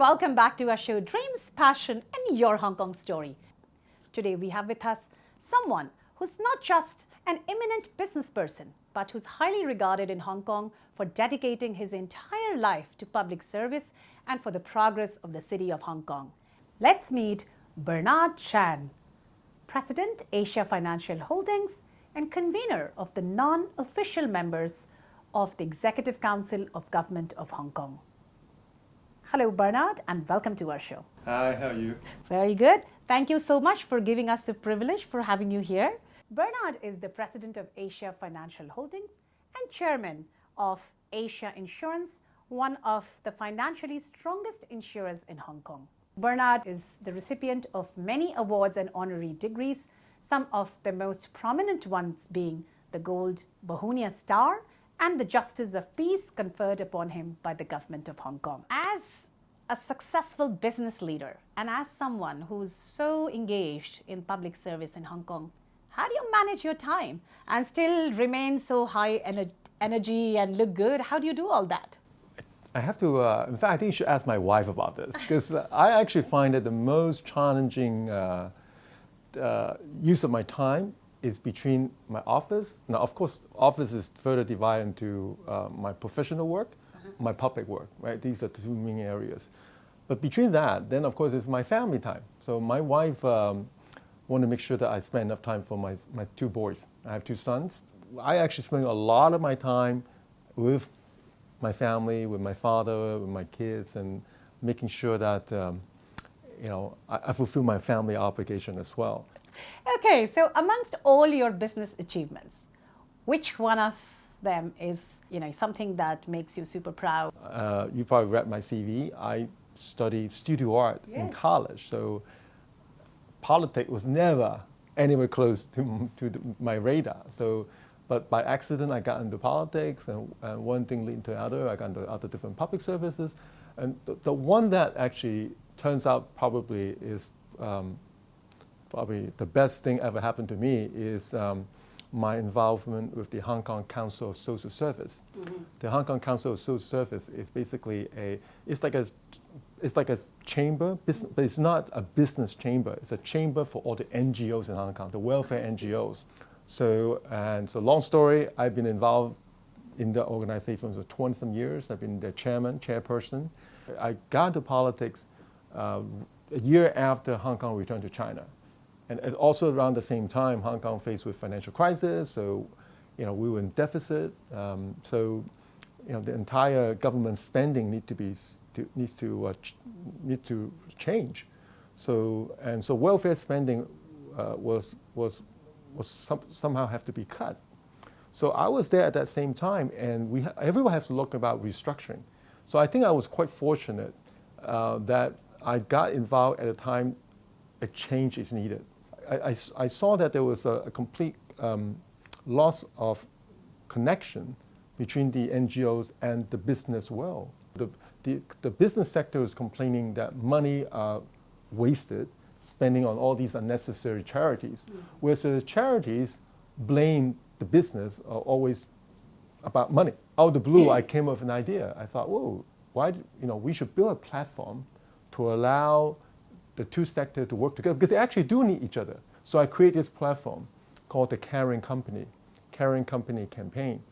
welcome back to our show Dreams, Passion and Your Hong Kong Story. Today we have with us someone who's not just an eminent business person, but who's highly regarded in Hong Kong for dedicating his entire life to public service and for the progress of the city of Hong Kong. Let's meet Bernard Chan, President, Asia Financial Holdings and convener of the non-official members of the Executive Council of Government of Hong Kong. Hello, Bernard, and welcome to our show. Hi, how are you? Very good. Thank you so much for giving us the privilege for having you here. Bernard is the President of Asia Financial Holdings and Chairman of Asia Insurance, one of the financially strongest insurers in Hong Kong. Bernard is the recipient of many awards and honorary degrees, some of the most prominent ones being the Gold Bauhinia Star and the Justice of Peace conferred upon him by the Government of Hong Kong. As a successful business leader and as someone who's so engaged in public service in Hong Kong, how do you manage your time and still remain so high energy and look good? How do you do all that? I have to, in fact, I think you should ask my wife about this because I actually find that the most challenging use of my time is between my office. Now, of course, office is further divided into my professional work, my public work, right? These are the two main areas. But between that, then of course, it's my family time. So my wife want to make sure that I spend enough time for my two boys. I have two sons. I actually spend a lot of my time with my family, with my father, with my kids, and making sure that I fulfill my family obligation as well. Okay, so amongst all your business achievements, which one of them is something that makes you super proud? You probably read my CV. I studied studio art in college, so politics was never anywhere close to my radar. So, but by accident, I got into politics, and one thing led to the other. I got into other different public services, and the one that actually turns out probably is probably the best thing ever happened to me is my involvement with the Hong Kong Council of Social Service. Mm-hmm. The Hong Kong Council of Social Service is basically it's like a chamber, but it's not a business chamber. It's a chamber for all the NGOs in Hong Kong, the welfare NGOs. So long story, I've been involved in the organization for 20-some years. I've been the chairperson. I got into politics a year after Hong Kong returned to China. And also around the same time, Hong Kong faced with financial crisis, so we were in deficit. The entire government spending needs to change. So welfare spending somehow have to be cut. So I was there at that same time, and everyone has to look about restructuring. So I think I was quite fortunate that I got involved at a time a change is needed. I saw that there was a complete loss of connection between the NGOs and the business world. The business sector is complaining that money are wasted, spending on all these unnecessary charities, whereas the charities blame the business are always about money. Out of the blue, I came up with an idea. I thought, whoa, we should build a platform to allow the two sectors to work together because they actually do need each other. So I created this platform called the Caring Company campaign.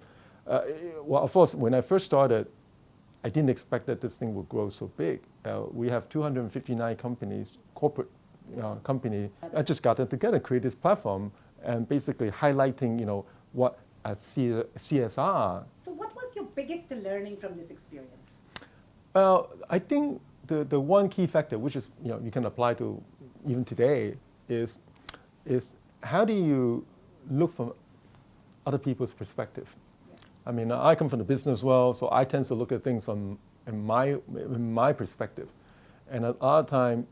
Well, of course, when I first started, I didn't expect that this thing would grow so big. We have 259 companies, corporate company. I just got them together, create this platform, and basically highlighting, what a CSR. So what was your biggest learning from this experience? Well, I think the one key factor, which is you can apply to even today, is how do you look from other people's perspective? Yes. I mean, I come from the business world, so I tend to look at things in my perspective, and at other time,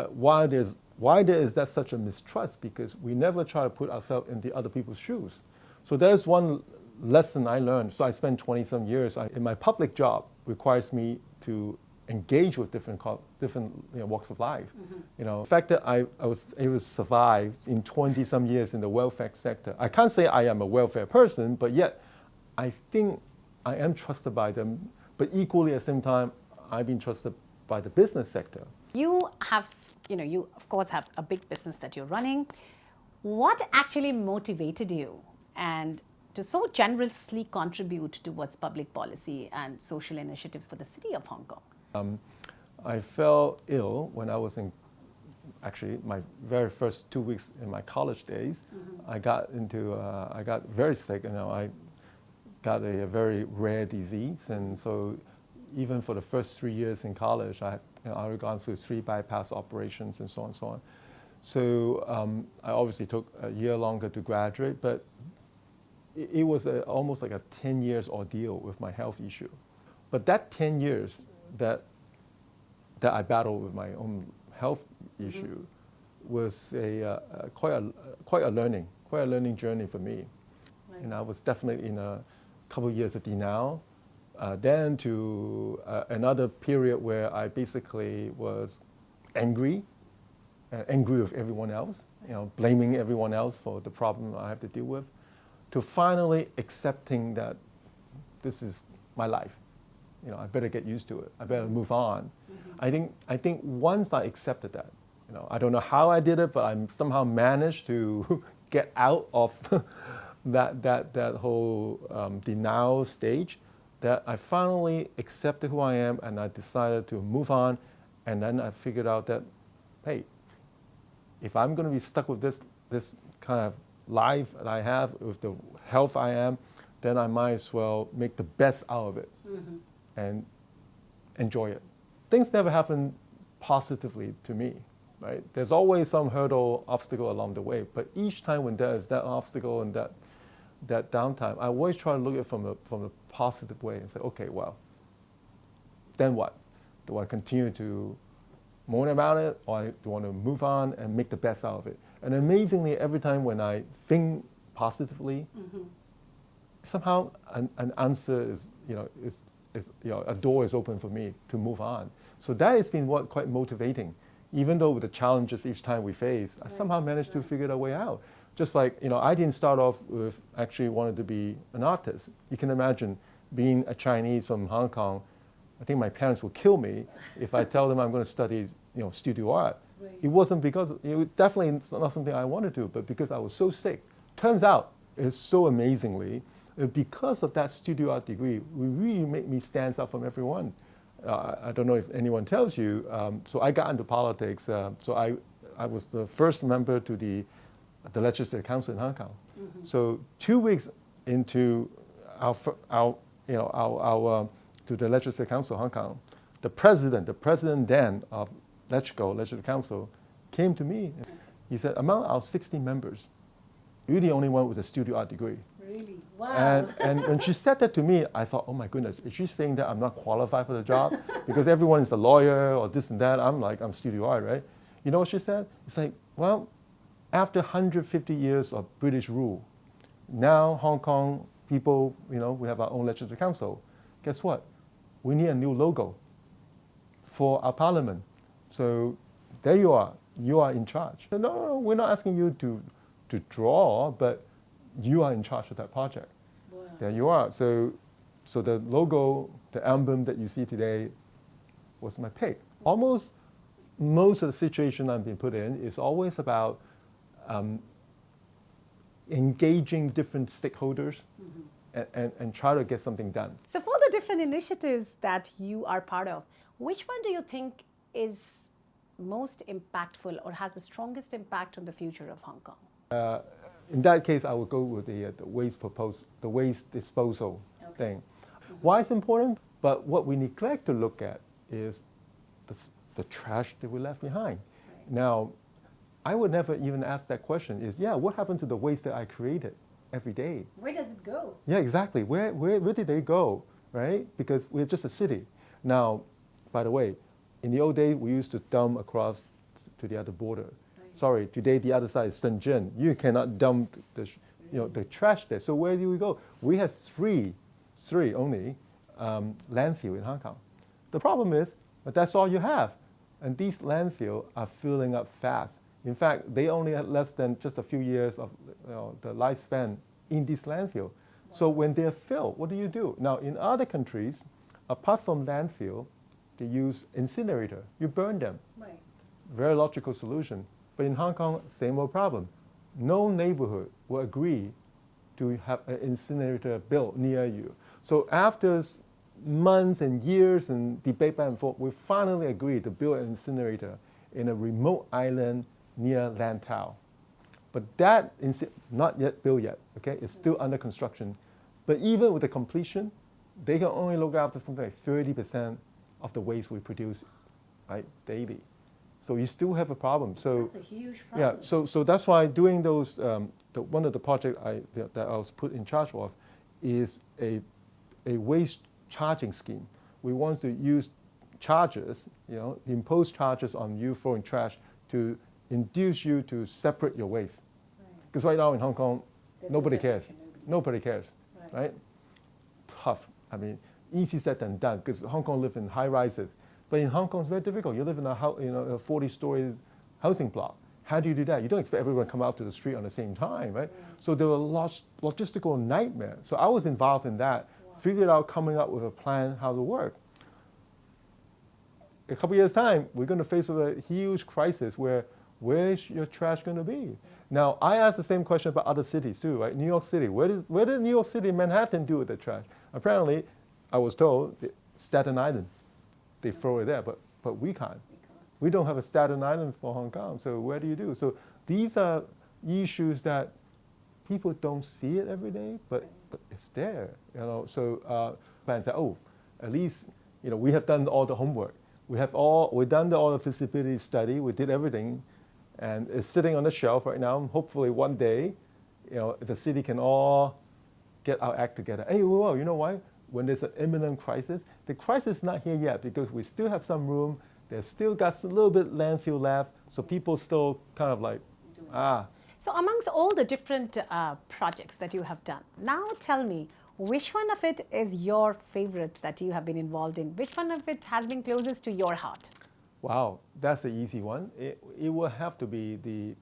why there is that such a mistrust? Because we never try to put ourselves in the other people's shoes. So there's one lesson I learned. So I spent 20-some years in my public job requires me to engage with different walks of life. Mm-hmm. The fact that I was able to survive in 20-some years in the welfare sector. I can't say I am a welfare person, but yet I think I am trusted by them. But equally at the same time, I've been trusted by the business sector. You have, you of course have a big business that you're running. What actually motivated you and to so generously contribute towards public policy and social initiatives for the city of Hong Kong? I fell ill when I was in, actually, my very first 2 weeks in my college days. I got very sick. I got a very rare disease, and so even for the first 3 years in college, I had gone through 3 bypass operations and so on and so on. So I obviously took a year longer to graduate, but it was almost like a 10 years ordeal with my health issue. But that 10 years that I battled with my own health issue was quite a learning journey for me. Right. And I was definitely in a couple of years of denial, then to another period where I basically was angry with everyone else, blaming everyone else for the problem I have to deal with, to finally accepting that this is my life. I better get used to it. I better move on. I think once I accepted that, I don't know how I did it, but I somehow managed to get out of that whole denial stage, that I finally accepted who I am and I decided to move on. And then I figured out that, hey, if I'm going to be stuck with this kind of life that I have, with the health I am, then I might as well make the best out of it and enjoy it. Things never happen positively to me, right? There's always some hurdle, obstacle along the way, but each time when there's that obstacle and that downtime, I always try to look at it from a positive way and say, okay, well, then what? Do I continue to moan about it, or do I want to move on and make the best out of it? And amazingly, every time when I think positively, somehow an answer is, a door is open for me to move on. So that has been quite motivating. Even though with the challenges each time we face, I somehow managed to figure a way out. Just like, I didn't start off with actually wanted to be an artist. You can imagine being a Chinese from Hong Kong. I think my parents will kill me if I tell them I'm going to study, studio art. Right. It wasn't because, it definitely not something I wanted to, but because I was so sick. Turns out, it's so amazingly, because of that studio art degree, it really made me stand out from everyone. I don't know if anyone tells you, so I got into politics. So I was the first member to the Legislative Council in Hong Kong. So 2 weeks into to the Legislative Council of Hong Kong, the president then of LegCo, Legislative Council, came to me. He said, among our 60 members, you're the only one with a studio art degree. Really? Wow. And when she said that to me, I thought, oh my goodness, is she saying that I'm not qualified for the job? Because everyone is a lawyer or this and that. I'm studio art, right? You know what she said? It's like, well, after 150 years of British rule, now Hong Kong people, we have our own Legislative Council. Guess what? We need a new logo for our parliament. So there you are in charge. No, we're not asking you to draw, but you are in charge of that project. Wow. There you are. So the logo, the emblem that you see today was my pig. Almost most of the situation I'm being put in is always about engaging different stakeholders and try to get something done. So for the different initiatives that you are part of, which one do you think is most impactful or has the strongest impact on the future of Hong Kong? In that case, I would go with the waste disposal thing. Why it's important? But what we neglect to look at is the trash that we left behind. Right. Now, I would never even ask that question what happened to the waste that I created every day? Where does it go? Yeah, exactly. Where did they go, right? Because we're just a city. Now, by the way, in the old days, we used to dump across to the other border. Right. Sorry, today the other side is Shenzhen. You cannot dump the trash there. So where do we go? We have three only landfill in Hong Kong. The problem is that that's all you have. And these landfills are filling up fast. In fact, they only had less than just a few years of the lifespan in this landfill. Wow. So when they're filled, what do you do? Now, in other countries, apart from landfill, they use incinerator. You burn them. Right. Very logical solution. But in Hong Kong, same old problem. No neighborhood will agree to have an incinerator built near you. So after months and years and debate back and forth, we finally agreed to build an incinerator in a remote island near Lantau. But that is not yet built yet, okay? It's still under construction. But even with the completion, they can only look after something like 30% of the waste we produce, right, daily. So you still have a problem. So That's a huge problem. yeah, so that's why doing those, one of the projects that I was put in charge of is a waste charging scheme. We want to use charges, impose charges on you throwing trash to induce you to separate your waste. Because right now in Hong Kong, There's no nobody cares. separation, Nobody cares, Right. right? Tough. I mean, easy said than done because Hong Kong live in high rises. But in Hong Kong, it's very difficult. You live in a 40-story housing block. How do you do that? You don't expect everyone to come out to the street on the same time, right? So there were logistical nightmares. So I was involved in that, figured out coming up with a plan how to work. A couple years' time, we're going to face a huge crisis where's your trash going to be? Now, I asked the same question about other cities too, right? New York City, where did New York City, Manhattan do with the trash? Apparently, I was told, Staten Island, they throw it there, but we can't. We don't have a Staten Island for Hong Kong, so where do you do? So these are issues that people don't see it every day, but it's there, So and say, oh, at least we have done all the homework. We've done all the feasibility study. We did everything, and it's sitting on the shelf right now. Hopefully, one day, the city can all get our act together. Hey, well, you know why? When there's an imminent crisis, the crisis is not here yet because we still have some room. There's still got a little bit landfill left, so people still kind of like, So amongst all the different projects that you have done, now tell me, which one of it is your favorite that you have been involved in? Which one of it has been closest to your heart? Wow, that's an easy one. It will have to be the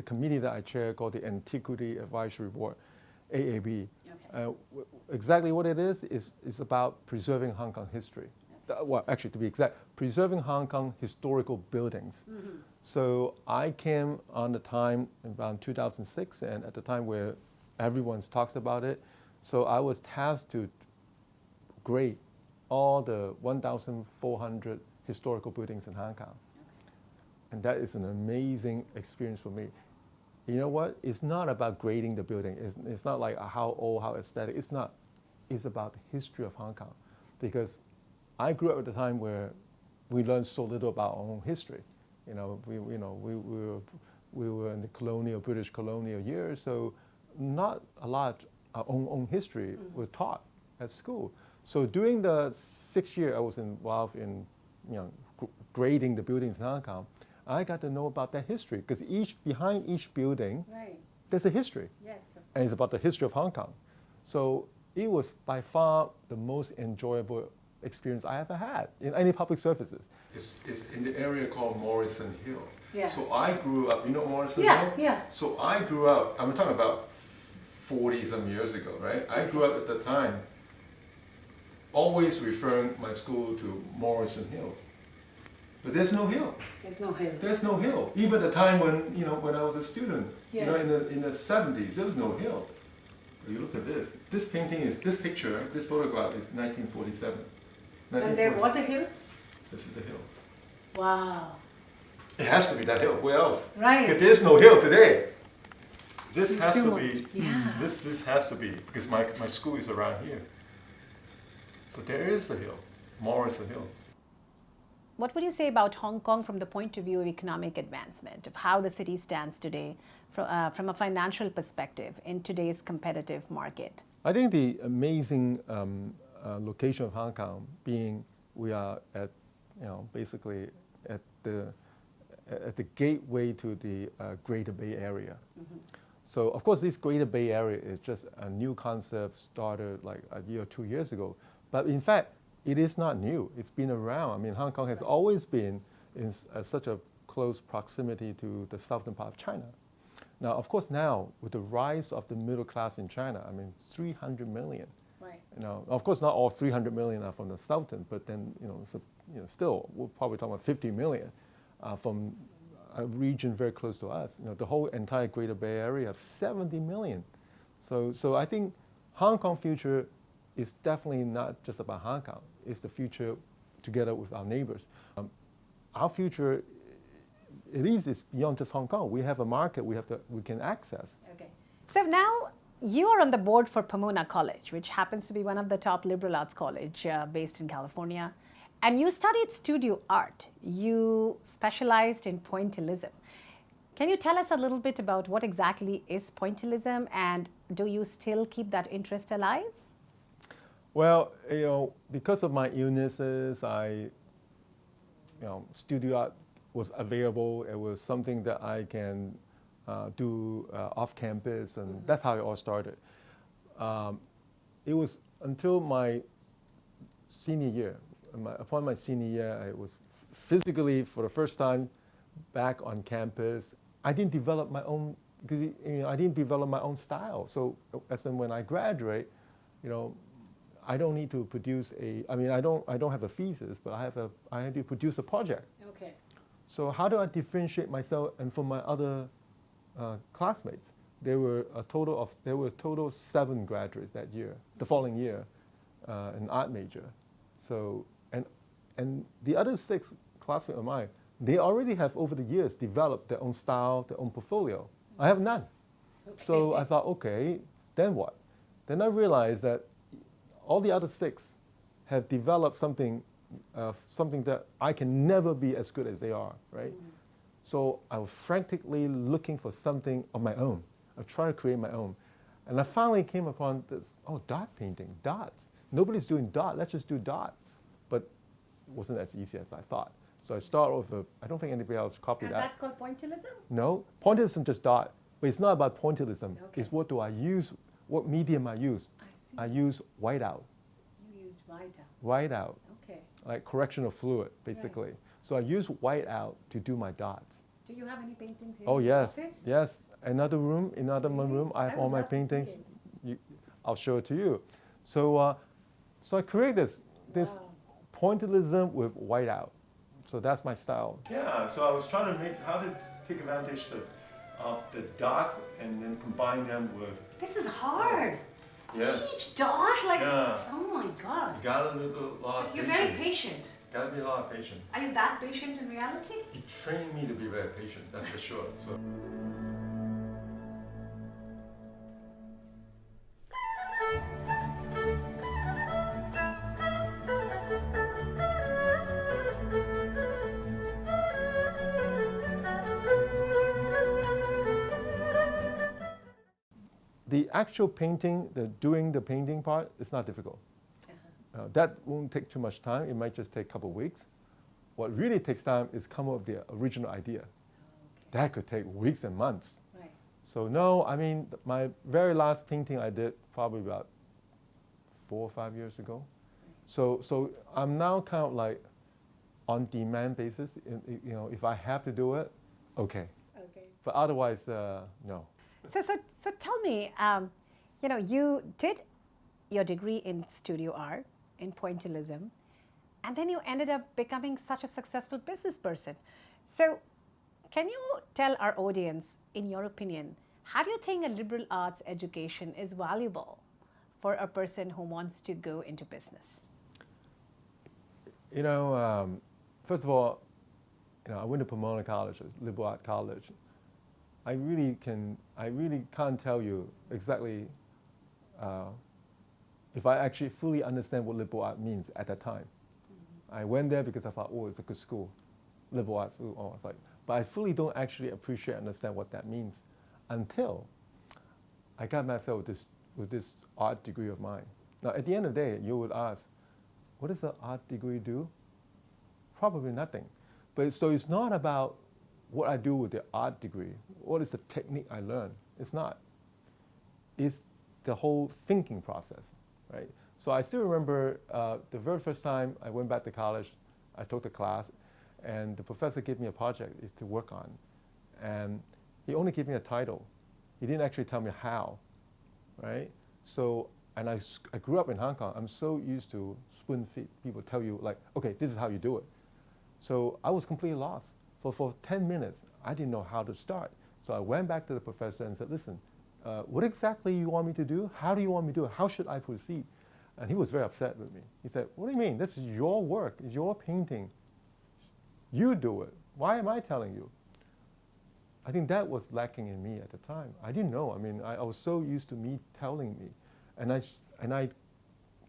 committee that I chair called the Antiquity Advisory Board, AAB. Okay. Exactly what it is about preserving Hong Kong history. Well, actually, to be exact, preserving Hong Kong historical buildings. Mm-hmm. So I came on the time around 2006, and at the time where everyone talks about it, so I was tasked to grade all the 1,400 historical buildings in Hong Kong. Okay. And that is an amazing experience for me. You know what? It's not about grading the building. It's not like how old, how aesthetic. It's not. It's about the history of Hong Kong. Because I grew up at a time where we learned so little about our own history. We were in the British colonial years, so not a lot our own history were taught at school. So during the 6 years I was involved in grading the buildings in Hong Kong, I got to know about that history because behind each building, there's a history. Yes. And it's about the history of Hong Kong. So it was by far the most enjoyable experience I ever had in any public services. It's in the area called Morrison Hill. Yeah. So I grew up, Morrison Hill? Yeah. So I grew up, I'm talking about 40 some years ago, right? I grew up at the time always referring my school to Morrison Hill. But there's no hill. There's no hill. There's no hill. Even the time when I was a student, Yeah. in the 70s, there was no hill. But you look at this. This picture, this photograph is 1947. And there was a hill? This is the hill. Wow. It has to be that hill. Where else? Right. Because there's no hill today. This has to Sumo. be. Yeah. This has to be because my school is around here. So there is the hill. Morrison Hill. What would you say about Hong Kong from the point of view of economic advancement, of how the city stands today from a financial perspective in today's competitive market? I think the amazing location of Hong Kong being we are at, basically at the gateway to the Greater Bay Area. Mm-hmm. So of course this Greater Bay Area is just a new concept started like a year or 2 years ago. But in fact, it is not new. It's been around. I mean, Hong Kong has always been in such a close proximity to the southern part of China. Now, of course, now with the rise of the middle class in China, 300 million. Right. Of course, not all 300 million are from the Southern, but then, so, still, we're probably talking about 50 million from a region very close to us. The whole entire Greater Bay Area of 70 million. So I think Hong Kong future is definitely not just about Hong Kong. It's the future together with our neighbors. Our future, it's beyond just Hong Kong. We have a market we can access. Okay. So now you are on the board for Pomona College, which happens to be one of the top liberal arts college based in California. And you studied studio art. You specialized in pointillism. Can you tell us a little bit about what exactly is pointillism, and do you still keep that interest alive? Well, because of my illnesses, studio art was available. It was something that I can do off campus, and that's how it all started. It was until my senior year. Upon my senior year, I was physically, for the first time, back on campus. I didn't develop my own, because I didn't develop my own style. So, as in when I graduate, I don't need to produce I don't have a thesis, but I had to produce a project. Okay. So how do I differentiate myself and from my other classmates? There were a total of 7 graduates that year, the following year, an art major. So, and the other 6 classmates of mine, they already have over the years developed their own style, their own portfolio. I have none. Okay. So I thought, okay, then what? Then I realized that all the other 6 have developed something that I can never be as good as they are, right? So I was frantically looking for something of my own. I tried to create my own. And I finally came upon this, dot painting, dots. Nobody's doing dot, let's just do dots. But it wasn't as easy as I thought. So I started with I don't think anybody else copied that. And that's called pointillism? No, pointillism just dot. But it's not about pointillism. Okay. It's what do I use, what medium I use. I use whiteout. You used whiteout. Whiteout. Okay. Like correction of fluid, basically. Right. So I use whiteout to do my dots. Do you have any paintings here? Oh, yes. In the office? Yes. Another room, room, I have all my paintings. I'll show it to you. So, so I created this pointillism with whiteout. So that's my style. Yeah, so I was trying to how to take advantage of the dots and then combine them with... This is hard. Yes. Each dot, oh my God. You got a lot of patience. You're very patient. Got to be a lot of patient. Are you that patient in reality? He trained me to be very patient, that's for sure. So. The actual painting, doing the painting part, is not difficult. That won't take too much time. It might just take a couple of weeks. What really takes time is come up with the original idea. That could take weeks and months. Right. So no, my very last painting I did probably about 4 or 5 years ago. Right. So I'm now kind of like on demand basis. If I have to do it, okay. Okay. But otherwise, no. So tell me, you did your degree in studio art, in pointillism, and then you ended up becoming such a successful business person. So can you tell our audience, in your opinion, how do you think a liberal arts education is valuable for a person who wants to go into business? First of all, I went to Pomona College, liberal arts college. I really can't tell you exactly if I actually fully understand what liberal art means at that time. I went there because I thought, it's a good school, liberal arts school. I was like, but I fully don't actually appreciate and understand what that means until I got myself with this art degree of mine. Now, at the end of the day, you would ask, what does an art degree do? Probably nothing. But so it's not about what I do with the art degree. What is the technique I learn? It's not. It's the whole thinking process, right? So I still remember the very first time I went back to college, I took the class, and the professor gave me a project to work on. And he only gave me a title. He didn't actually tell me how, right? So And I grew up in Hong Kong. I'm so used to spoon feed. People tell you like, okay, this is how you do it. So I was completely lost. For 10 minutes, I didn't know how to start. So I went back to the professor and said, listen, what exactly you want me to do? How do you want me to do it? How should I proceed? And he was very upset with me. He said, what do you mean? This is your work. It's your painting. You do it. Why am I telling you? I think that was lacking in me at the time. I didn't know. I mean, I was so used to me telling me. And I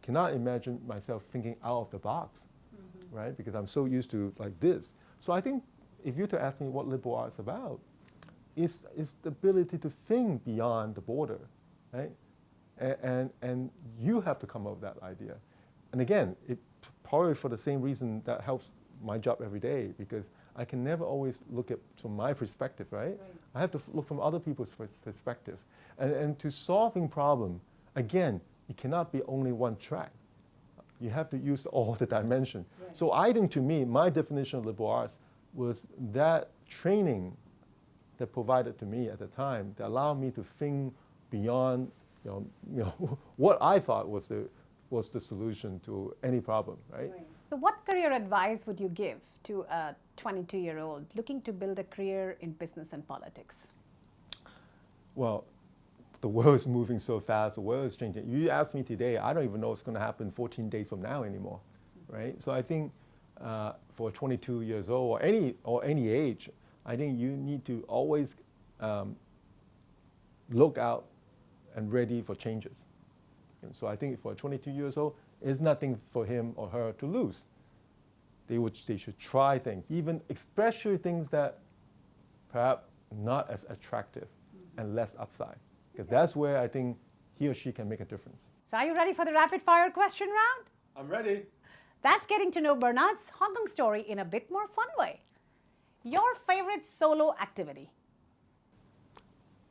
cannot imagine myself thinking out of the box, right? Because I'm so used to like this. So I think if you were to ask me what liberal arts is about, it's the ability to think beyond the border, right? And you have to come up with that idea. And again, it probably for the same reason that helps my job every day, because I can never always look at from my perspective, right? I have to look from other people's perspective. And to solving problem, again, it cannot be only one track. You have to use all the dimension. Right. So I think to me, my definition of liberal arts was that training that provided to me at the time that allowed me to think beyond what I thought was the solution to any problem, right? So what career advice would you give to a 22-year-old looking to build a career in business and politics? Well, the world is moving so fast, the world is changing. You ask me today, I don't even know what's going to happen 14 days from now anymore, right? So I think for 22 years old or any age, I think you need to always look out and ready for changes. And so I think for 22 years old, there's nothing for him or her to lose. They should try things, even especially things that perhaps not as attractive and less upside. Because that's where I think he or she can make a difference. So are you ready for the rapid fire question round? I'm ready. That's getting to know Bernard's Hong Kong story in a bit more fun way. Your favorite solo activity?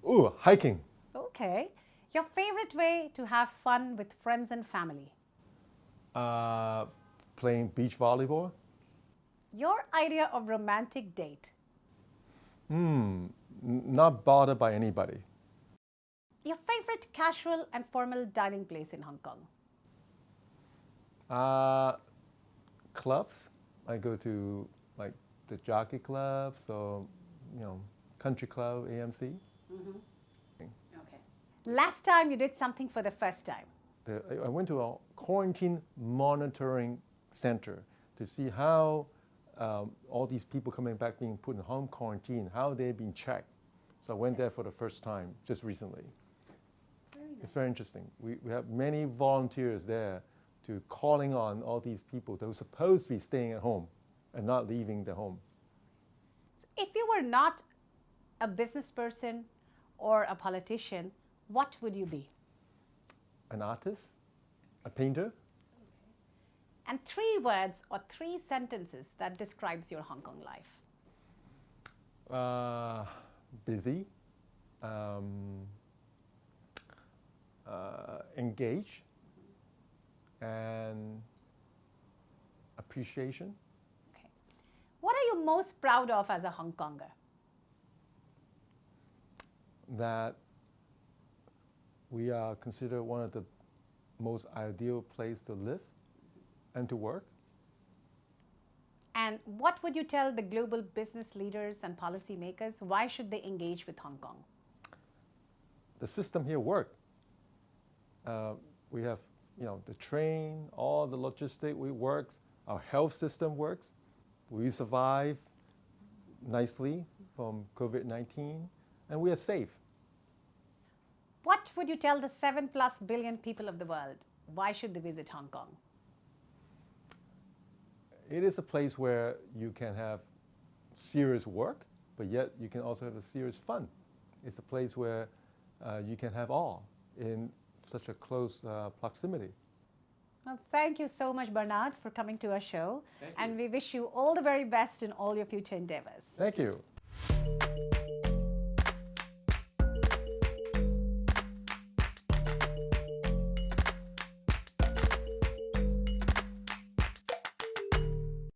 Ooh, hiking. Okay. Your favorite way to have fun with friends and family? Playing beach volleyball. Your idea of romantic date? Not bothered by anybody. Your favorite casual and formal dining place in Hong Kong? Clubs. I go to like the jockey clubs or country club, AMC. Okay. Last time you did something for the first time? I went to a quarantine monitoring center to see how all these people coming back being put in home quarantine, how they're being checked. So I went there for the first time just recently. It's very interesting. We have many volunteers there to calling on all these people that were supposed to be staying at home and not leaving the home. If you were not a business person or a politician, what would you be? An artist, a painter. And 3 words or 3 sentences that describes your Hong Kong life. Busy, engaged, and appreciation. Okay. What are you most proud of as a Hong Konger? That we are considered one of the most ideal place to live and to work. And what would you tell the global business leaders and policymakers? Why should they engage with Hong Kong? The system here works. We have, the train, all the logistics works. Our health system works. We survive nicely from COVID-19, and we are safe. What would you tell the 7+ billion people of the world? Why should they visit Hong Kong? It is a place where you can have serious work, but yet you can also have a serious fun. It's a place where you can have all in such a close proximity. Well, thank you so much, Bernard, for coming to our show. And we wish you all the very best in all your future endeavors. Thank you.